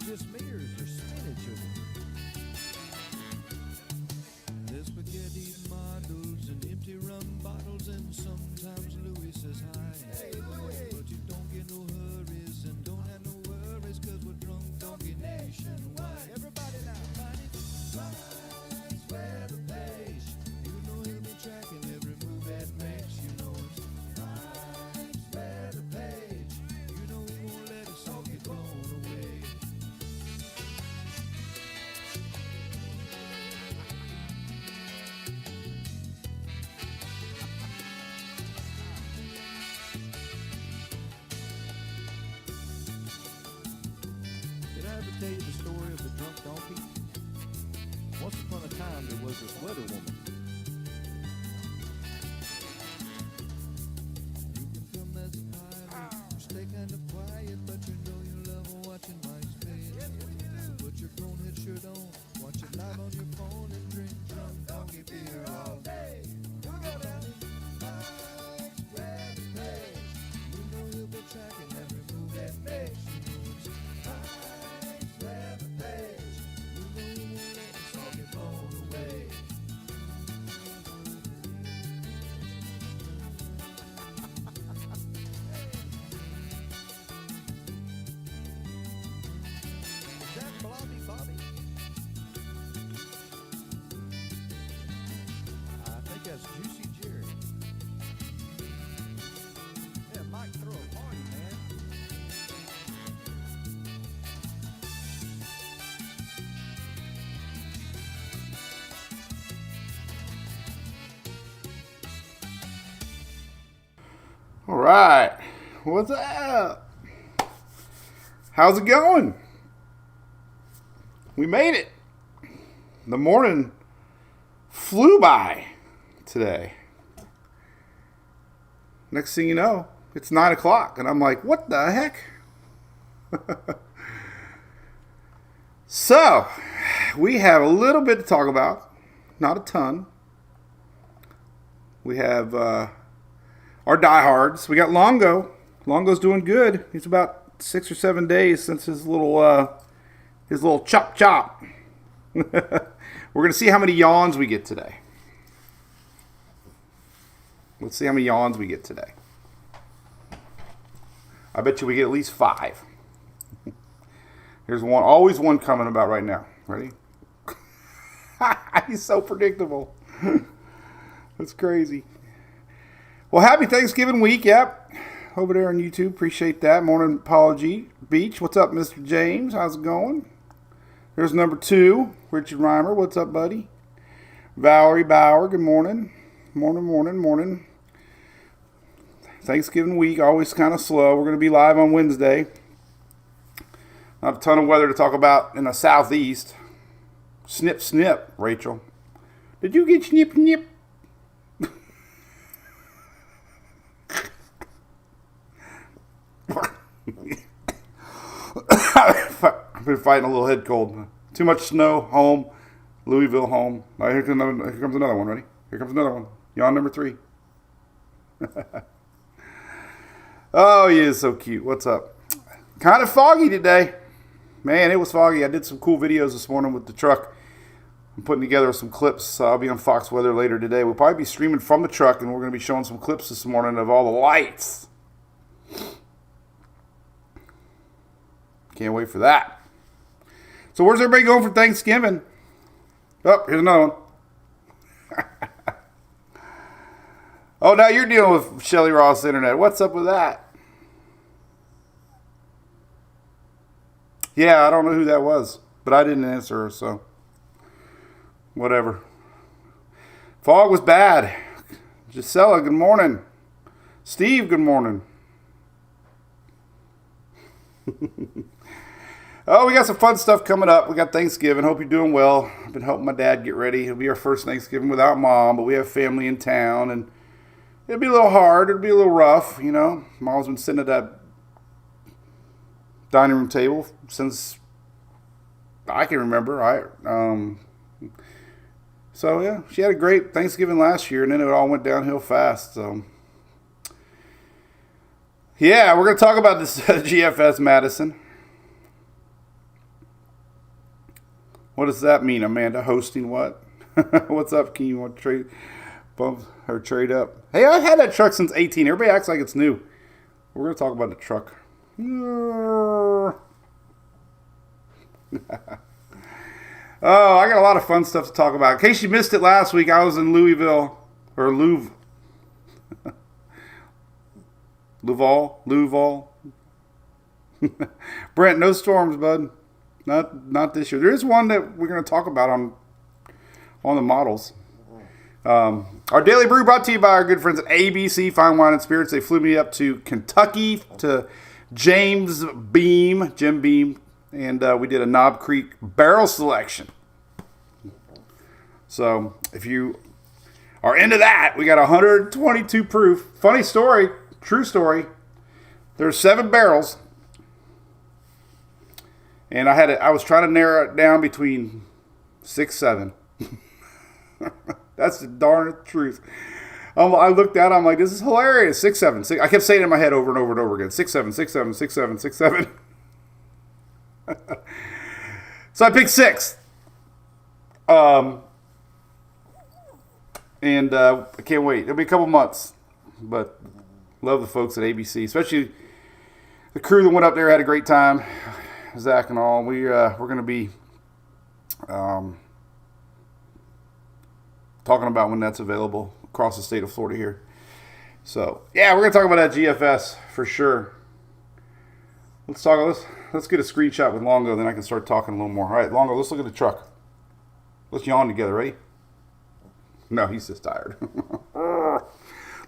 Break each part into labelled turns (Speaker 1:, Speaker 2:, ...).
Speaker 1: just me or is there spinach in it? There's spaghetti models and empty rum bottles, and sometimes Louis says hi. Hey, Louis. But you don't get no hurries and don't have no worries, cause we're drunk donkey nationwide. Everybody now. Flies where the page. You know he'll be tracking every move that makes. You know it's flies where the page. You know he won't let us all get blown away. Did I ever tell you the story of the drunk donkey? Once upon a time, there was this weather woman. You can film as a pilot, you stay kind of quiet, but you know you love watching MySpace. So put your phone head shirt on, watch it live on your phone, and drink drunk donkey beer all day. You got that? Mike's Red Page. You know he'll be tracking every move that makes. You know it's Mike's Red Page. You know he won't let us all get blown away. Is that Blobby Bobby? I think that's Juicy Jerry. Yeah, Mike, throw a party, man.
Speaker 2: All right, what's up? How's it going? We made it. The morning flew by today. Next thing you know, it's 9 o'clock, and I'm like, what the heck? So, we have a little bit to talk about, not a ton. We have our diehards. We got Longo. Longo's doing good. He's about 6 or 7 days since his little chop. We're gonna see how many yawns we get today. Let's see how many yawns we get today. I bet you we get at least 5. Here's one. Always one coming about right now. Ready? He's so predictable. That's crazy. Well, happy Thanksgiving week, yep. Over there on YouTube, appreciate that. Morning Apology Beach. What's up, Mr. James? How's it going? There's number 2, Richard Reimer. What's up, buddy? Valerie Bauer, good morning. Morning. Thanksgiving week, always kind of slow. We're going to be live on Wednesday. Not a ton of weather to talk about in the southeast. Snip, snip, Rachel. Did you get snip, snip? I've been fighting a little head cold. Too much snow, home. Louisville, home. All right, here comes another one. Ready? Here comes another one. Yawn number 3. Oh, he is so cute. What's up? Kind of foggy today. Man, it was foggy. I did some cool videos this morning with the truck. I'm putting together some clips. I'll be on Fox Weather later today. We'll probably be streaming from the truck, and we're going to be showing some clips this morning of all the lights. Can't wait for that. So where's everybody going for Thanksgiving? Oh, here's another one. Oh, now you're dealing with Shelly Ross Internet. What's up with that? Yeah, I don't know who that was, but I didn't answer her, so whatever. Fog was bad. Gisela, good morning. Steve, good morning. Oh, we got some fun stuff coming up. We got Thanksgiving. Hope you're doing well. I've been helping my dad get ready. It'll be our first Thanksgiving without Mom, but we have family in town, and it'll be a little hard. It'll be a little rough, you know. Mom's been sitting at that dining room table since I can remember. So, yeah, she had a great Thanksgiving last year, and then it all went downhill fast. So, yeah, we're going to talk about this GFS Madison. What does that mean, Amanda? Hosting what? What's up? Can you want to trade bump or trade up? Hey, I've had that truck since 18. Everybody acts like it's new. We're going to talk about the truck. Oh, I got a lot of fun stuff to talk about. In case you missed it last week, I was in Louisville, or Louvre. Louisville. Brent, no storms, bud. Not this year. There is one that we're going to talk about on the models. Our daily brew brought to you by our good friends at ABC Fine Wine and Spirits. They flew me up to Kentucky to Jim Beam, and we did a Knob Creek barrel selection. So if you are into that, we got 122 proof. Funny story, true story. There's 7 barrels, and I was trying to narrow it down between 6, 7. That's the darn truth. I looked at it, I'm like, this is hilarious. 6, 7, 6. I kept saying it in my head over and over and over again. 6, 7, 6, 7, 6, 7, 6, 7. So I picked 6. And I can't wait. It'll be a couple months. But love the folks at ABC, especially the crew that went up there, had a great time. Zach and all. We're going to be talking about when that's available across the state of Florida here. So, yeah, we're going to talk about that GFS for sure. Let's get a screenshot with Longo, then I can start talking a little more. All right, Longo, let's look at the truck. Let's yawn together. Ready? No, he's just tired.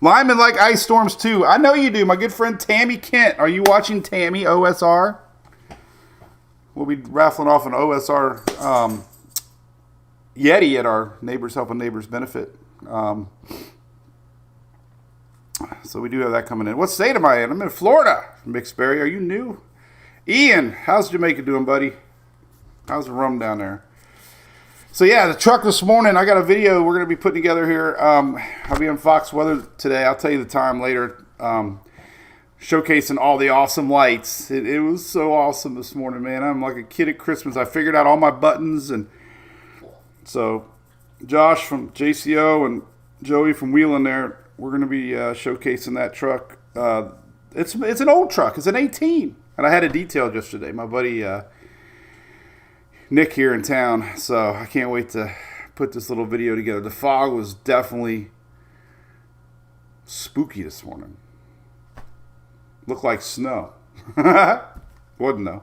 Speaker 2: Lyman like ice storms too. I know you do. My good friend Tammy Kent. Are you watching Tammy OSR? We'll be raffling off an OSR Yeti at our Neighbors Helping Neighbors benefit. So we do have that coming in. What state am I in? I'm in Florida. Mixbury, are you new? Ian, how's Jamaica doing, buddy? How's the rum down there? So yeah, the truck this morning, I got a video we're going to be putting together here. I'll be on Fox Weather today. I'll tell you the time later. Showcasing all the awesome lights. It was so awesome this morning, man. I'm like a kid at Christmas. I figured out all my buttons. And so Josh from JCO and Joey from Wheeling there, we're going to be showcasing that truck. It's an old truck. It's an 18. And I had it detailed yesterday. My buddy Nick here in town. So I can't wait to put this little video together. The fog was definitely spooky this morning. Looked like snow. Wasn't though.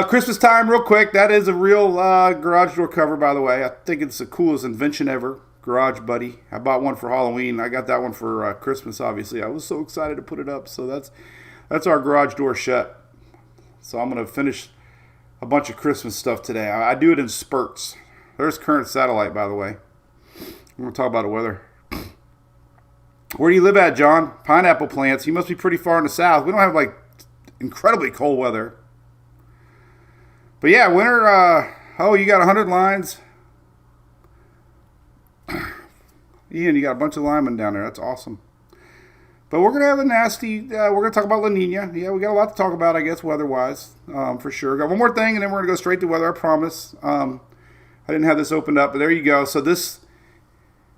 Speaker 2: Christmas time real quick. That is a real garage door cover, by the way. I think it's the coolest invention ever. Garage Buddy. I bought one for Halloween. I got that one for Christmas, obviously. I was so excited to put it up. So that's our garage door shut. So I'm going to finish a bunch of Christmas stuff today. I do it in spurts. There's current satellite, by the way. I'm going to talk about the weather. Where do you live at, John? Pineapple plants. You must be pretty far in the south. We don't have, like, incredibly cold weather. But, yeah, winter, you got 100 lines. Ian, you got a bunch of linemen down there. That's awesome. But we're going to have a nasty, we're going to talk about La Nina. Yeah, we got a lot to talk about, I guess, weather-wise, for sure. Got one more thing, and then we're going to go straight to weather, I promise. I didn't have this opened up, but there you go. So this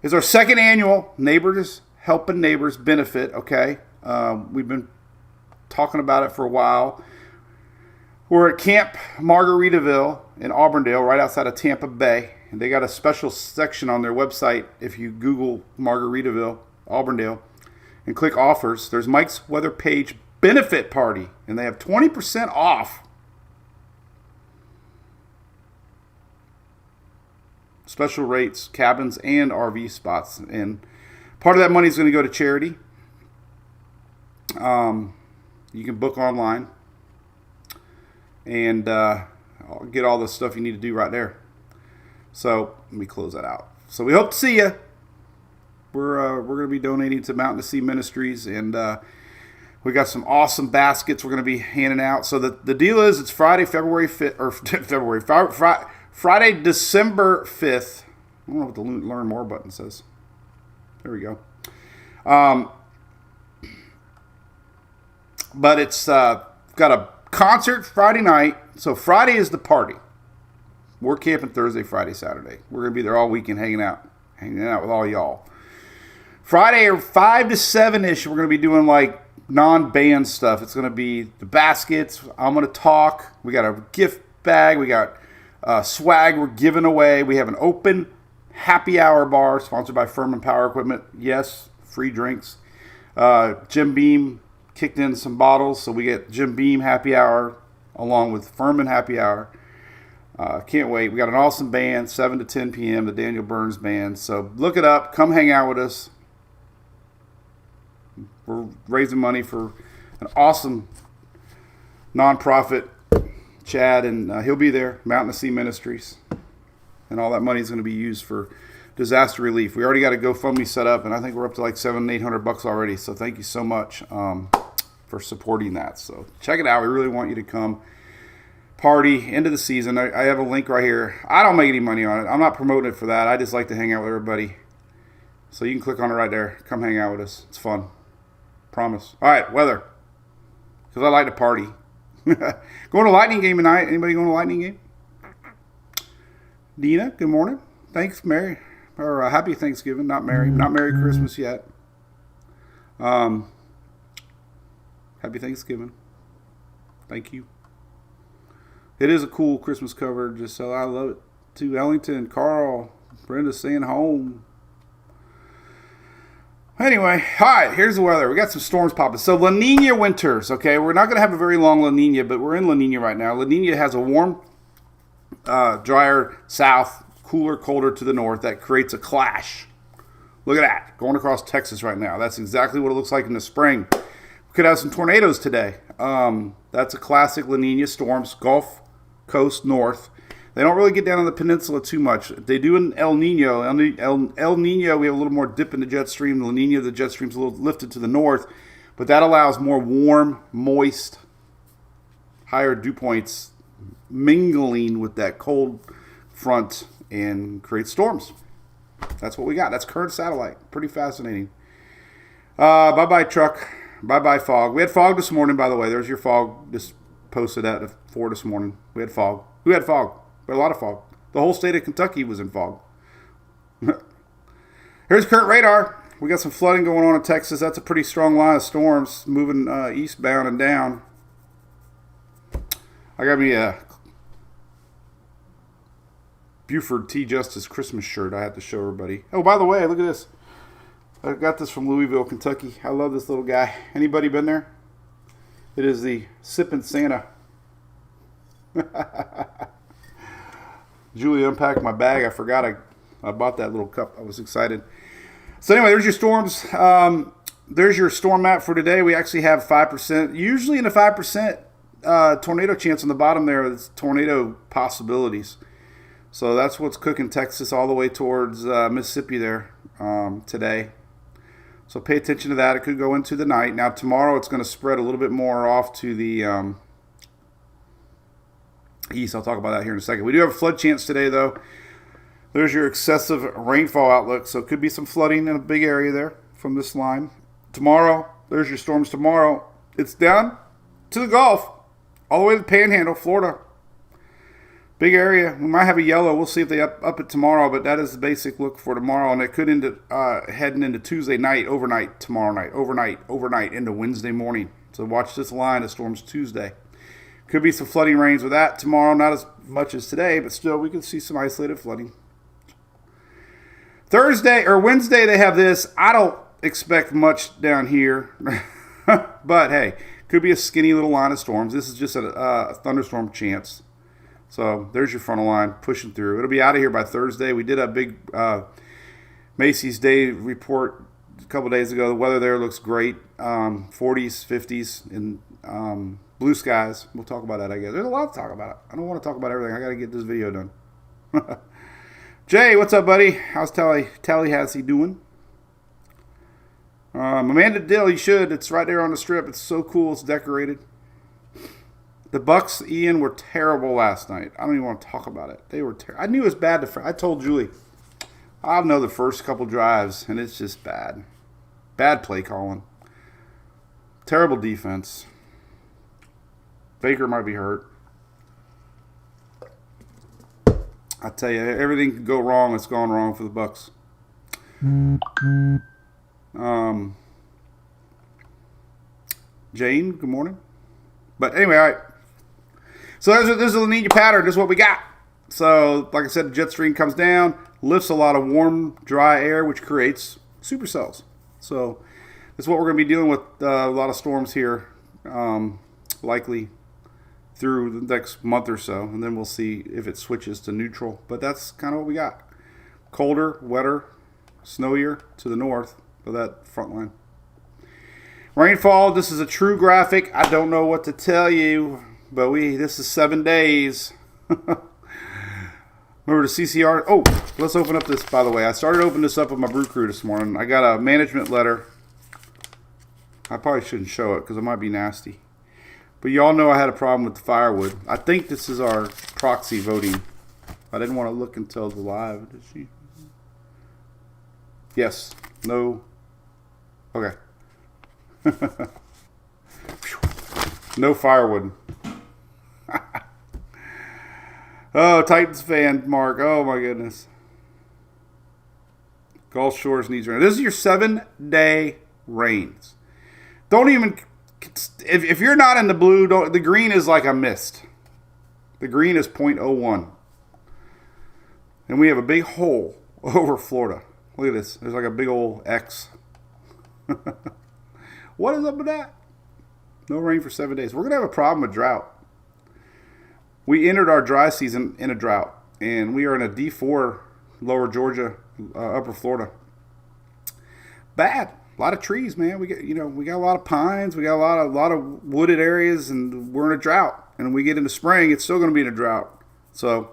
Speaker 2: is our second annual Neighbors Helping Neighbors benefit, okay? We've been talking about it for a while. We're at Camp Margaritaville in Auburndale, right outside of Tampa Bay. And they got a special section on their website. If you Google Margaritaville, Auburndale, and click offers, there's Mike's Weather Page benefit party. And they have 20% off. Special rates, cabins, and RV spots. And part of that money is going to go to charity. You can book online. And get all the stuff you need to do right there. So let me close that out. So we hope to see you. We're going to be donating to Mountain to Sea Ministries, and we got some awesome baskets we're going to be handing out. So the deal is, it's Friday, February 5th, or Friday, December 5th. I don't know what the Learn More button says. There we go. But it's got a concert Friday night. So Friday is the party. We're camping Thursday, Friday, Saturday. We're going to be there all weekend hanging out with all y'all. Friday or 5 to 7-ish, we're going to be doing like non-band stuff. It's going to be the baskets. I'm going to talk. We got a gift bag. We got swag we're giving away. We have an open happy hour bar sponsored by Furman Power Equipment. Yes, free drinks. Jim Beam kicked in some bottles, so we get Jim Beam happy hour along with Furman happy hour. Can't wait. We got an awesome band, 7 to 10 p.m., the Daniel Burns Band. So look it up. Come hang out with us. We're raising money for an awesome nonprofit, Chad, and he'll be there, Mountain of Sea Ministries. And all that money is going to be used for disaster relief. We already got a GoFundMe set up, and I think we're up to like $700-800 already. So thank you so much for supporting that. So check it out. We really want you to come party into the season. I have a link right here. I don't make any money on it. I'm not promoting it for that. I just like to hang out with everybody. So you can click on it right there. Come hang out with us. It's fun. Promise. All right, weather. Because I like to party. Going to Lightning game tonight. Anybody going to Lightning game? Dina, good morning. Thanks, Merry. Or happy Thanksgiving. Not Merry Christmas yet. Happy Thanksgiving. Thank you. It is a cool Christmas cover. Just so I love it. To Ellington, Carl, Brenda staying home. Anyway, all right, here's the weather. We got some storms popping. So La Nina winters, okay? We're not going to have a very long La Nina, but we're in La Nina right now. La Nina has a warm, drier south, cooler, colder to the north. That creates a clash. Look at that, going across Texas right now. That's exactly what it looks like in the spring. We could have some tornadoes today. That's a classic La Nina storms, Gulf Coast north. They don't really get down on the peninsula too much. They do in El Nino. El Nino, we have a little more dip in the jet stream. La Nina, the jet stream's a little lifted to the north. But that allows more warm, moist, higher dew points mingling with that cold front and create storms. That's what we got. That's current satellite. Pretty fascinating. Bye-bye truck. Bye-bye fog. We had fog this morning, by the way. There's your fog. Just posted at 4 this morning. We had fog. Who had fog? But a lot of fog. The whole state of Kentucky was in fog. Here's current radar. We got some flooding going on in Texas. That's a pretty strong line of storms moving eastbound and down. I got me a Buford T. Justice Christmas shirt I had to show everybody. Oh, by the way, look at this. I got this from Louisville, Kentucky. I love this little guy. Anybody been there? It is the Sippin' Santa. Julie unpacked my bag. I forgot I bought that little cup. I was excited. So anyway, there's your storms. There's your storm map for today. We actually have 5%. Usually in the 5% tornado chance on the bottom there is tornado possibilities. So that's what's cooking Texas all the way towards Mississippi there today. So pay attention to that. It could go into the night. Now tomorrow it's going to spread a little bit more off to the east. I'll talk about that here in a second. We do have a flood chance today, though. There's your excessive rainfall outlook. So it could be some flooding in a big area there from this line. Tomorrow, there's your storms tomorrow. It's down to the Gulf, all the way to the Panhandle, Florida. Big area. We might have a yellow. We'll see if they up it tomorrow, but that is the basic look for tomorrow. And it could end up heading into Tuesday night, overnight, tomorrow night, overnight into Wednesday morning. So watch this line of storms Tuesday. Could be some flooding rains with that tomorrow. Not as much as today, but still we could see some isolated flooding. Thursday or Wednesday they have this. I don't expect much down here. But hey, could be a skinny little line of storms. This is just a thunderstorm chance. So there's your frontal line pushing through. It'll be out of here by Thursday. We did a big Macy's Day report a couple days ago. The weather there looks great. 40s, 50s, and blue skies. We'll talk about that, I guess. There's a lot to talk about. I don't want to talk about everything. I got to get this video done. Jay, what's up, buddy? How's Tallahassee doing? Amanda Dill, you should. It's right there on the strip. It's so cool. It's decorated. The Bucks, Ian, were terrible last night. I don't even want to talk about it. They were terrible. I knew it was bad. I told Julie, I'll know the first couple drives, and it's just bad. Bad play calling. Terrible defense. Baker might be hurt. I tell you, everything could go wrong. It's gone wrong for the Bucks. Jane, good morning. But anyway, all right. So there's a La Nina pattern. This is what we got. So, like I said, the jet stream comes down, lifts a lot of warm, dry air, which creates supercells. So that's what we're going to be dealing with a lot of storms here, likely through the next month or so. And then we'll see if it switches to neutral. But that's kind of what we got. Colder, wetter, snowier to the north of that front line. Rainfall, this is a true graphic. I don't know what to tell you, but this is 7 days. Remember the CCR? Oh, let's open up this, by the way. I started opening this up with my brew crew this morning. I got a management letter. I probably shouldn't show it because it might be nasty. But y'all know I had a problem with the firewood. I think this is our proxy voting. I didn't want to look until the live. Did she? Yes. No. Okay. No firewood. Oh, Titans fan, Mark. Oh, my goodness. Gulf Shores needs rain. This is your 7-day rains. Don't even... If you're not in the blue, the green is like a mist. The green is 0.01. And we have a big hole over Florida. Look at this. There's like a big old X. What is up with that? No rain for 7 days. We're going to have a problem with drought. We entered our dry season in a drought, and we are in a D4, lower Georgia, upper Florida. Bad. A lot of trees, man. We got a lot of pines. We got a lot of wooded areas, and we're in a drought. And we get into spring, it's still going to be in a drought. So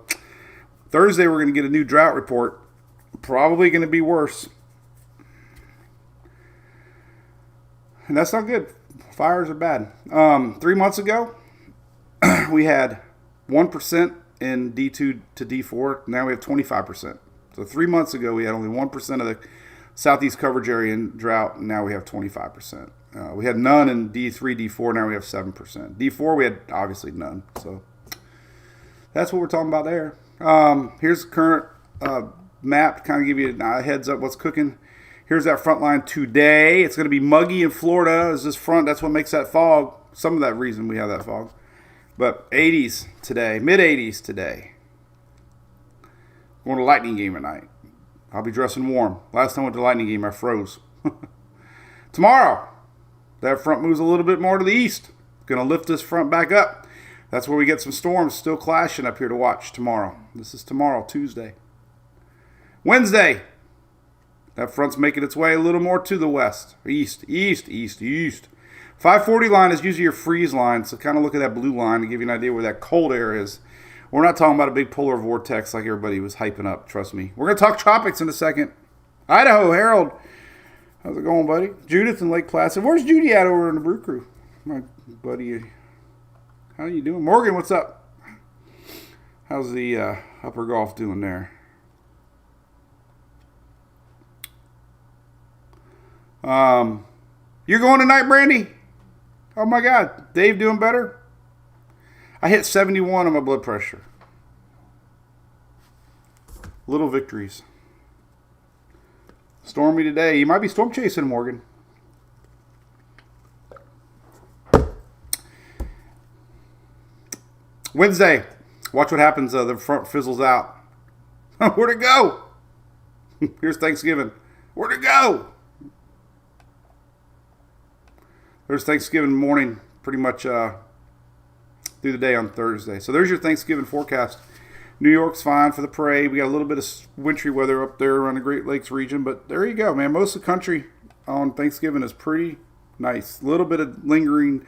Speaker 2: Thursday we're going to get a new drought report. Probably going to be worse. And that's not good. Fires are bad. 3 months ago, we had 1% in D2 to D4. Now we have 25%. So 3 months ago, we had only 1% of the southeast coverage area in drought. And now we have 25%. We had none in D3, D4. Now we have 7%. D4, we had obviously none. So that's what we're talking about there. Here's the current map to kind of give you a heads up what's cooking. Here's that front line today. It's going to be muggy in Florida. Is this front? That's what makes that fog. Some of that reason we have that fog. But 80s today, mid-80s today. Going to a Lightning game at night. I'll be dressing warm. Last time I went to a Lightning game, I froze. Tomorrow, that front moves a little bit more to the east. Going to lift this front back up. That's where we get some storms still clashing up here to watch tomorrow. This is tomorrow, Tuesday. Wednesday, that front's making its way a little more to the west. East. 540 line is usually your freeze line, so kind of look at that blue line to give you an idea where that cold air is. We're not talking about a big polar vortex like everybody was hyping up, trust me. We're going to talk tropics in a second. Idaho, Harold. How's it going, buddy? Judith in Lake Placid. Where's Judy at over in the brew crew? My buddy. How you doing? Morgan, what's up? How's the upper Gulf doing there? You're going tonight, Brandy? Oh my God. Dave doing better? I hit 71 on my blood pressure. Little victories. Stormy today. You might be storm chasing, Morgan. Wednesday. Watch what happens. The front fizzles out. Where'd it go? Here's Thanksgiving. Where'd it go? There's Thanksgiving morning pretty much through the day on Thursday. So there's your Thanksgiving forecast. New York's fine for the parade. We got a little bit of wintry weather up there around the Great Lakes region. But there you go, man. Most of the country on Thanksgiving is pretty nice. A little bit of lingering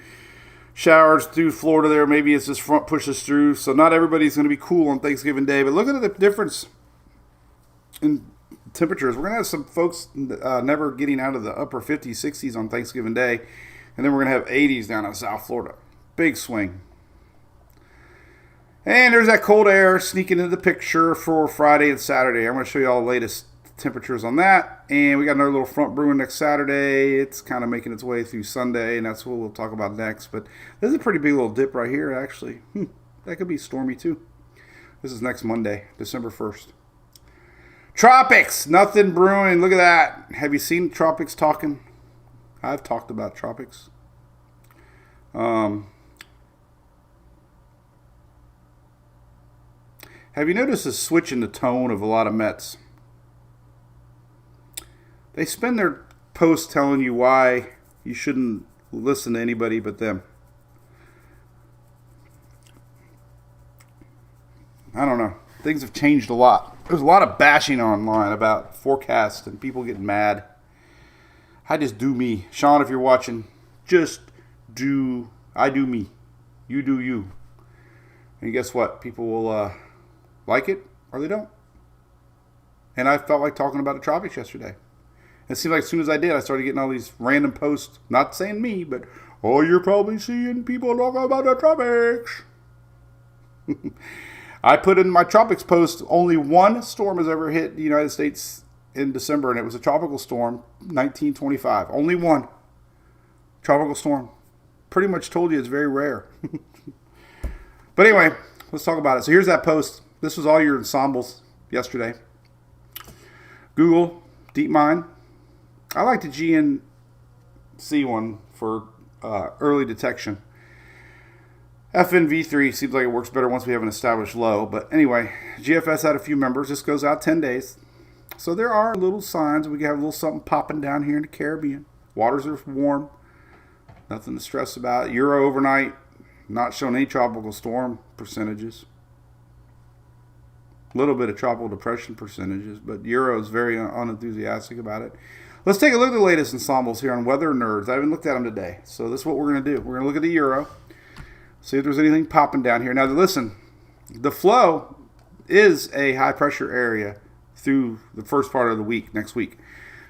Speaker 2: showers through Florida there. Maybe as this front pushes through. So not everybody's going to be cool on Thanksgiving Day. But look at the difference in temperatures. We're going to have some folks never getting out of the upper 50s, 60s on Thanksgiving Day. And then we're going to have 80s down in South Florida. Big swing. And there's that cold air sneaking into the picture for Friday and Saturday. I'm going to show you all the latest temperatures on that. And we got another little front brewing next Saturday. It's kind of making its way through Sunday, and that's what we'll talk about next. But there's a pretty big little dip right here, actually. That could be stormy, too. This is next Monday, December 1st. Tropics, nothing brewing. Look at that. Have you seen Tropics talking? I've talked about Tropics. Have you noticed a switch in the tone of a lot of Mets? They spend their posts telling you why you shouldn't listen to anybody but them. I don't know. Things have changed a lot. There's a lot of bashing online about forecasts and people getting mad. I just do me. Sean, if you're watching, I do me. You do you. And guess what? People will like it or they don't. And I felt like talking about the tropics yesterday. It seemed like as soon as I did, I started getting all these random posts. Not saying me, but, oh, you're probably seeing people talking about the tropics. I put in my tropics post, only one storm has ever hit the United States in December, and it was a tropical storm, 1925. Only one tropical storm. Pretty much told you it's very rare. But anyway, let's talk about it. So here's that post. This was all your ensembles yesterday. Google, DeepMind. I like the GNC one for early detection. FNV3 seems like it works better once we have an established low. But anyway, GFS had a few members. This goes out 10 days. So there are little signs. We can have a little something popping down here in the Caribbean. Waters are warm. Nothing to stress about. Euro overnight. Not showing any tropical storm percentages. A little bit of tropical depression percentages. But Euro is very unenthusiastic about it. Let's take a look at the latest ensembles here on Weather Nerds. I haven't looked at them today. So this is what we're going to do. We're going to look at the Euro. See if there's anything popping down here. Now, listen, the flow is a high pressure area through the first part of the week, next week.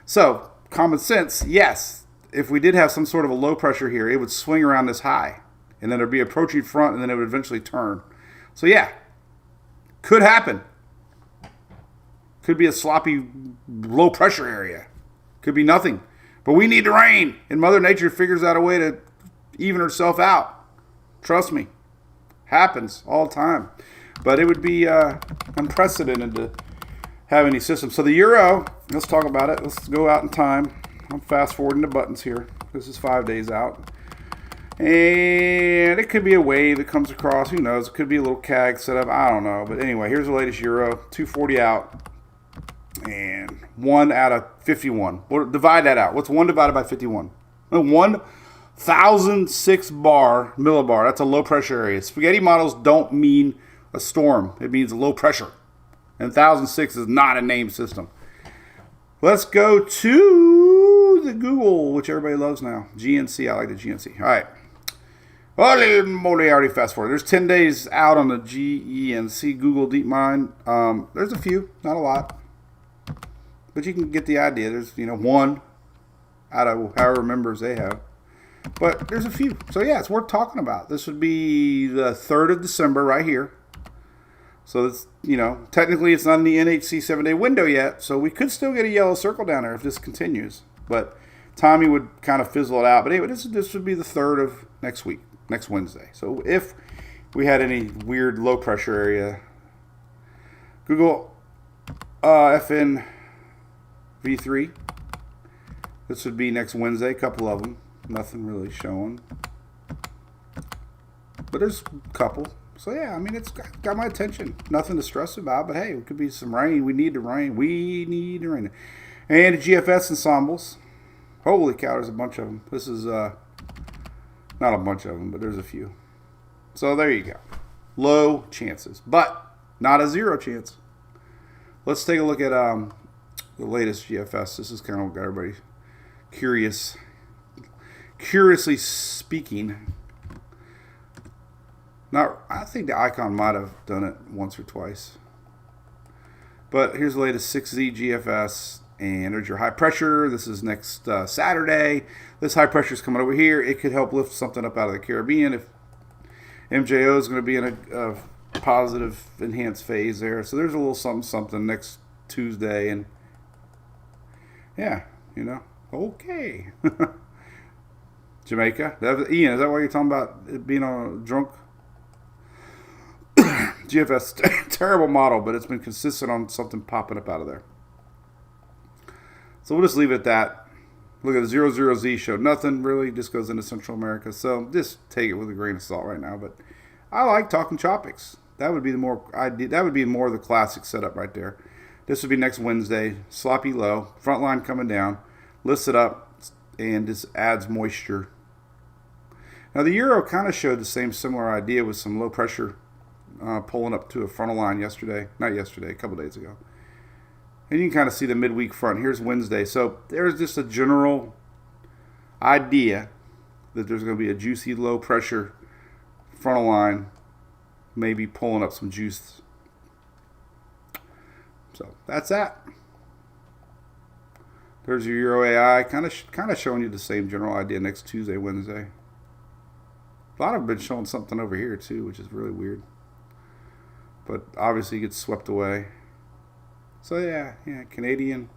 Speaker 2: So, common sense, yes, if we did have some sort of a low pressure here, it would swing around this high. And then there'd be approaching front, and then it would eventually turn. So, yeah, could happen. Could be a sloppy low pressure area. Could be nothing. But we need the rain. And Mother Nature figures out a way to even herself out. Trust me. Happens all the time. But it would be unprecedented to have any system. So the Euro, let's talk about it. Let's go out in time. I'm fast forwarding the buttons here. This is 5 days out. And it could be a wave that comes across. Who knows? It could be a little CAG setup. I don't know. But anyway, here's the latest Euro. 240 out. And 1 out of 51. We'll divide that out. What's 1 divided by 51? 1,006 millibar. That's a low pressure area. Spaghetti models don't mean a storm. It means low pressure. And 1,006 is not a named system. Let's go to the Google, which everybody loves now. GNC. I like the GNC. All right. Holy moly, I already fast forward. There's 10 days out on the GENC, Google DeepMind. There's a few, not a lot. But you can get the idea. There's, 1 out of however members they have. But there's a few. So, yeah, it's worth talking about. This would be the 3rd of December right here. So, it's, technically it's not in the NHC 7-day window yet. So, we could still get a yellow circle down there if this continues. But timing would kind of fizzle it out. But anyway, this would be the 3rd of next week, next Wednesday. So, if we had any weird low pressure area, Google FN V3. This would be next Wednesday, a couple of them. Nothing really showing. But there's a couple. So, yeah, I mean, it's got my attention. Nothing to stress about, but hey, it could be some rain. We need the rain. We need the rain. And the GFS ensembles. Holy cow, there's a bunch of them. This is not a bunch of them, but there's a few. So, there you go. Low chances, but not a zero chance. Let's take a look at the latest GFS. This is kind of what got everybody curious. Curiously speaking, I think the icon might have done it once or twice. But here's the latest 6Z GFS, and there's your high pressure. This is next Saturday. This high pressure is coming over here. It could help lift something up out of the Caribbean if MJO is going to be in a positive enhanced phase there. So there's a little something next Tuesday, and yeah, okay. Jamaica. Ian, is that why you're talking about it being on a drunk? GFS, terrible model, but it's been consistent on something popping up out of there. So we'll just leave it at that. Look at the 00Z show. Nothing really, just goes into Central America. So just take it with a grain of salt right now. But I like talking Tropics. That would be the more that would be more of the classic setup right there. This would be next Wednesday. Sloppy low, front line coming down, lifts it up, and just adds moisture. Now the Euro kind of showed the same similar idea with some low pressure pulling up to a frontal line yesterday. Not yesterday, a couple days ago. And you can kind of see the midweek front. Here's Wednesday. So there's just a general idea that there's going to be a juicy low pressure frontal line, maybe pulling up some juice. So that's that. There's your Euro AI, kind of showing you the same general idea next Tuesday, Wednesday. A lot have been showing something over here too, which is really weird. But obviously it gets swept away. So yeah, Canadian.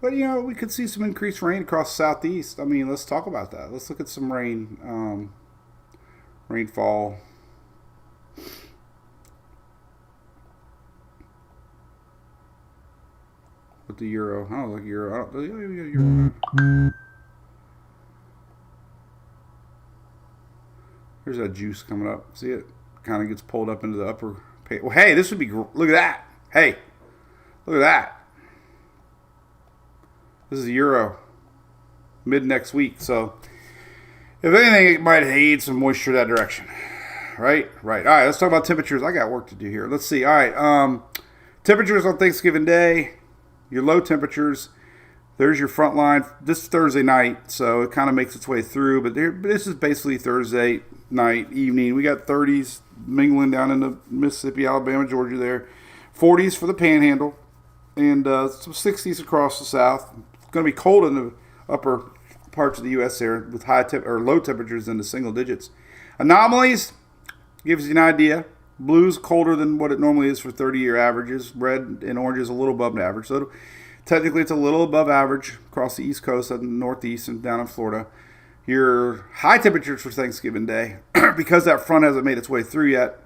Speaker 2: But we could see some increased rain across the southeast. I mean, let's talk about that. Let's look at some rain, rainfall. With the Euro, I don't like Euro. Euro. There's that juice coming up. See it? Kind of gets pulled up into the upper. Well, hey, this would be. Look at that. Hey, look at that. This is Euro. Mid next week. So, if anything, it might aid some moisture that direction. Right. All right. Let's talk about temperatures. I got work to do here. Let's see. All right. Temperatures on Thanksgiving Day. Your low temperatures. There's your front line. This is Thursday night, so it kind of makes its way through. But this is basically Thursday night, evening. We got 30s mingling down into Mississippi, Alabama, Georgia there. 40s for the Panhandle. And some 60s across the south. It's going to be cold in the upper parts of the U.S. there with low temperatures in the single digits. Anomalies gives you an idea. Blue's colder than what it normally is for 30-year averages. Red and orange is a little above average. So technically it's a little above average across the East Coast and the Northeast and down in Florida. Your high temperatures for Thanksgiving Day, because that front hasn't made its way through yet,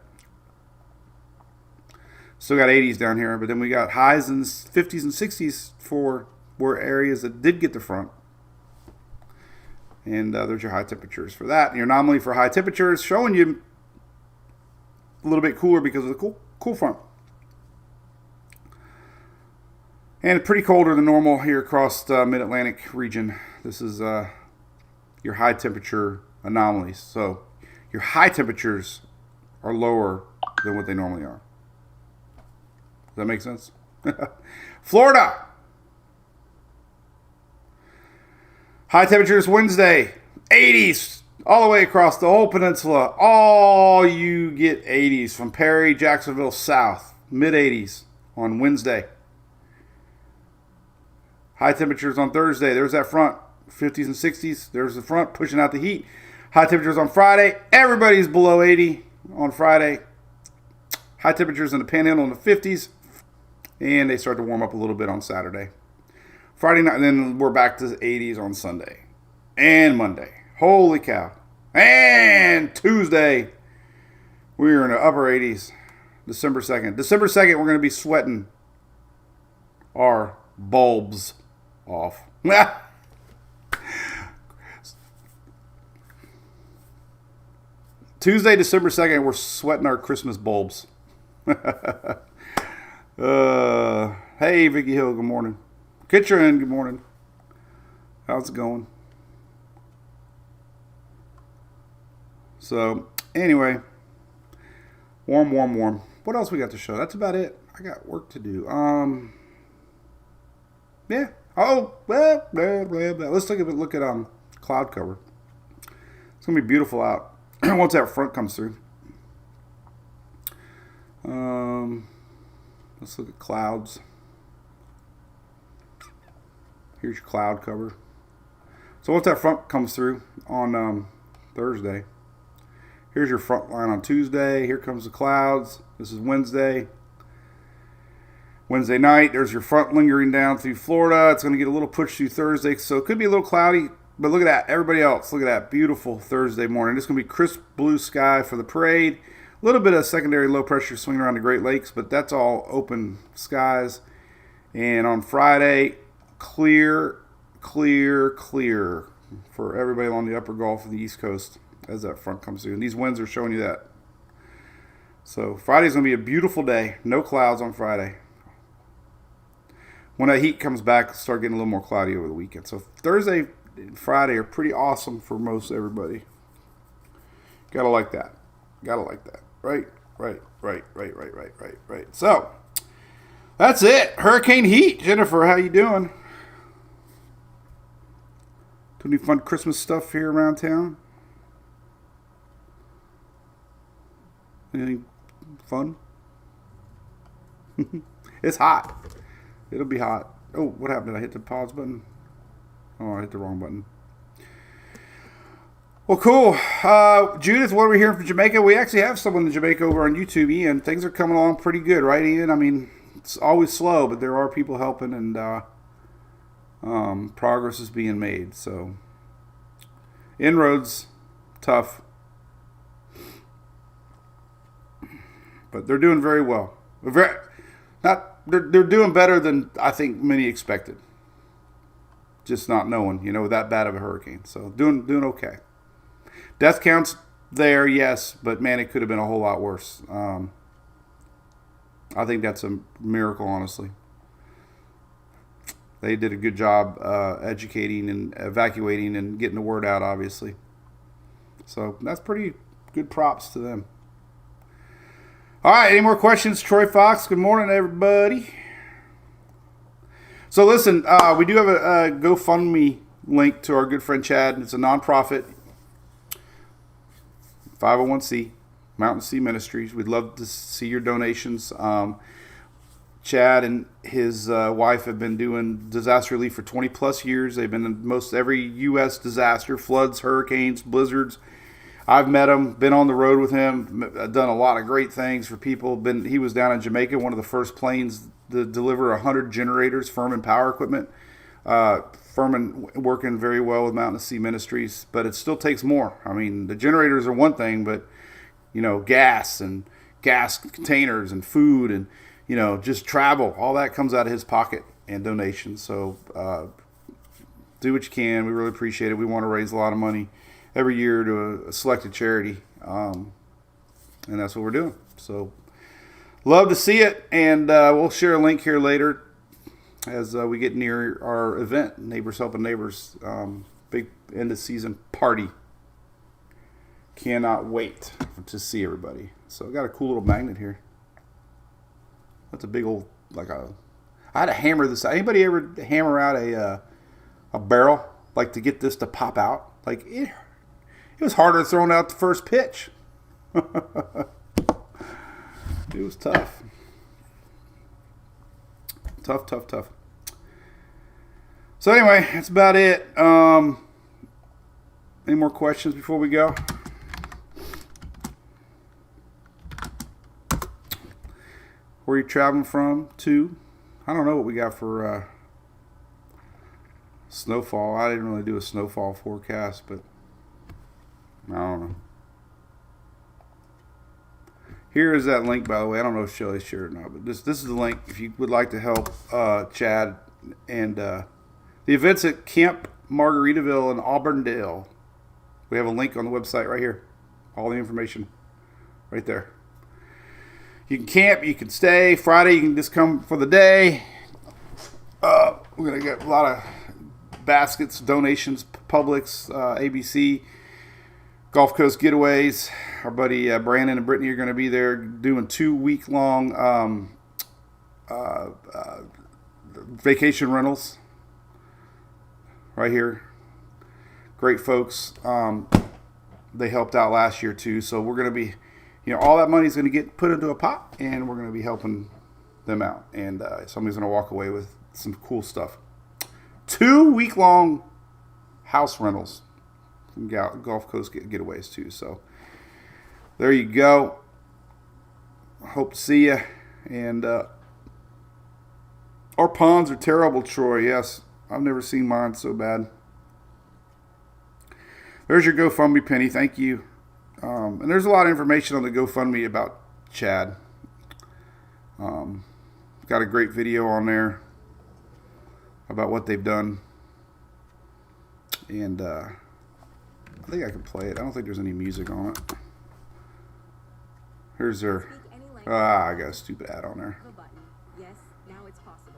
Speaker 2: still got 80s down here, but then we got highs in the 50s and 60s for areas that did get the front. And there's your high temperatures for that. And your anomaly for high temperatures showing you a little bit cooler because of the cool front. And pretty colder than normal here across the mid-Atlantic region. This is your high temperature anomalies. So your high temperatures are lower than what they normally are. Does that make sense? Florida. High temperatures Wednesday, 80s all the way across the whole peninsula. All you get 80s from Perry, Jacksonville south, mid 80s on Wednesday. High temperatures on Thursday. There's that front, 50s and 60s. There's the front pushing out the heat. High temperatures on Friday. Everybody's below 80 on Friday. High temperatures in the Panhandle in the 50s. And they start to warm up a little bit on Saturday. Friday night, and then we're back to the 80s on Sunday. And Monday. Holy cow. And Tuesday, we're in the upper 80s. December 2nd. December 2nd, we're going to be sweating our bulbs off. Tuesday, December 2nd, we're sweating our Christmas bulbs. Hey, Vicky Hill, good morning. Kitchen, good morning. How's it going? So, anyway, warm. What else we got to show? That's about it. I got work to do. Yeah. Oh, blah. Let's look at cloud cover. It's gonna be beautiful out once that front comes through. Let's look at clouds. Here's your cloud cover. So once that front comes through on Thursday, here's your front line on Tuesday. Here comes the clouds. This is Wednesday. Wednesday night, there's your front lingering down through Florida. It's going to get a little push through Thursday, so it could be a little cloudy But look at that. Everybody else, look at that. Beautiful Thursday morning. It's going to be crisp blue sky for the parade. A little bit of secondary low pressure swinging around the Great Lakes, but that's all open skies. And on Friday, clear for everybody along the upper Gulf and the East Coast as that front comes through. And these winds are showing you that. So Friday's going to be a beautiful day. No clouds on Friday. When that heat comes back, it'll start getting a little more cloudy over the weekend. So Thursday and Friday are pretty awesome for most everybody. Gotta like that. Right. So that's it. Hurricane heat. Jennifer, how you doing? Doing any fun Christmas stuff here around town? Anything fun? It's hot. It'll be hot. Oh, what happened? Did I hit the pause button? Oh, I hit the wrong button. Well, cool. Judith, what are we hearing from Jamaica? We actually have someone in Jamaica over on YouTube, Ian. Things are coming along pretty good, right, Ian? I mean, it's always slow, but there are people helping, and progress is being made. So, inroads, tough. But they're doing very well. They're doing better than I think many expected. Just not knowing, that bad of a hurricane. So doing okay. Death counts there, yes, but man, it could have been a whole lot worse. I think that's a miracle, honestly. They did a good job educating and evacuating and getting the word out, obviously. So that's pretty good props to them. All right, any more questions? Troy Fox, good morning, everybody. So listen, we do have a GoFundMe link to our good friend Chad. It's a nonprofit, 501c, Mountain Sea Ministries. We'd love to see your donations. Chad and his wife have been doing disaster relief for 20 plus years. They've been in most every U.S. disaster, floods, hurricanes, blizzards. I've met him, been on the road with him, done a lot of great things for people. He was down in Jamaica, one of the first planes to deliver 100 generators, Furman Power Equipment. Furman working very well with Mountain Sea Ministries, but it still takes more. I mean, the generators are one thing, but, gas and gas containers and food and, just travel, all that comes out of his pocket and donations. So do what you can. We really appreciate it. We want to raise a lot of money every year to a selected charity, and that's what we're doing. So love to see it, and we'll share a link here later as we get near our event, Neighbors Helping Neighbors, big end of season party. Cannot wait to see everybody. So I got a cool little magnet here. That's a big old, I had to hammer this out. Anybody ever hammer out a barrel, to get this to pop out? It was harder throwing out the first pitch. It was tough. Tough. So anyway, that's about it. Any more questions before we go? Where are you traveling from to? I don't know what we got for snowfall. I didn't really do a snowfall forecast, but I don't know. Here is that link, by the way. I don't know if Shelly shared it or not, but this is the link if you would like to help Chad and the events at Camp Margaritaville in Auburndale. We have a link on the website right here. All the information right there. You can camp, you can stay. Friday, you can just come for the day. We're going to get a lot of baskets, donations, Publix, ABC, Gulf Coast Getaways. Our buddy Brandon and Brittany are going to be there doing 2-week-long vacation rentals right here. Great folks. They helped out last year too, so we're going to be, all that money is going to get put into a pot, and we're going to be helping them out. And somebody's going to walk away with some cool stuff. 2-week-long house rentals from Gulf Coast Getaways too. So there you go. Hope to see you. And our ponds are terrible, Troy. Yes, I've never seen mine so bad. There's your GoFundMe, Penny. Thank you. And there's a lot of information on the GoFundMe about Chad. Got a great video on there about what they've done. And I think I can play it. I don't think there's any music on it. Here's their... I got a stupid ad on there.
Speaker 3: Yes, now it's possible.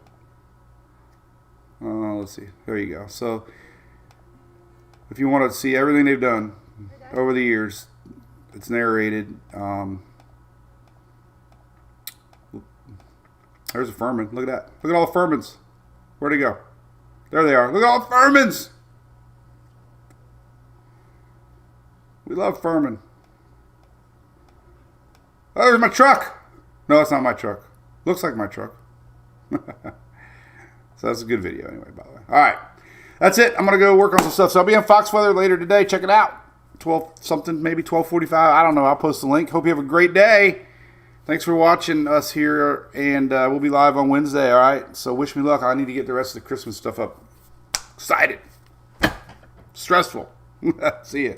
Speaker 2: Let's see. There you go. So, if you want to see everything they've done over the years, it's narrated. There's a Furman. Look at that. Look at all the Furmans. Where'd they go? There they are. Look at all the Furmans. We love Furman. Oh, there's my truck. No, it's not my truck. Looks like my truck. So that's a good video anyway, by the way. All right. That's it. I'm going to go work on some stuff. So I'll be on Fox Weather later today. Check it out. 12 something, maybe 12:45. I don't know. I'll post the link. Hope you have a great day. Thanks for watching us here. And we'll be live on Wednesday. All right. So wish me luck. I need to get the rest of the Christmas stuff up. Excited. Stressful. See ya.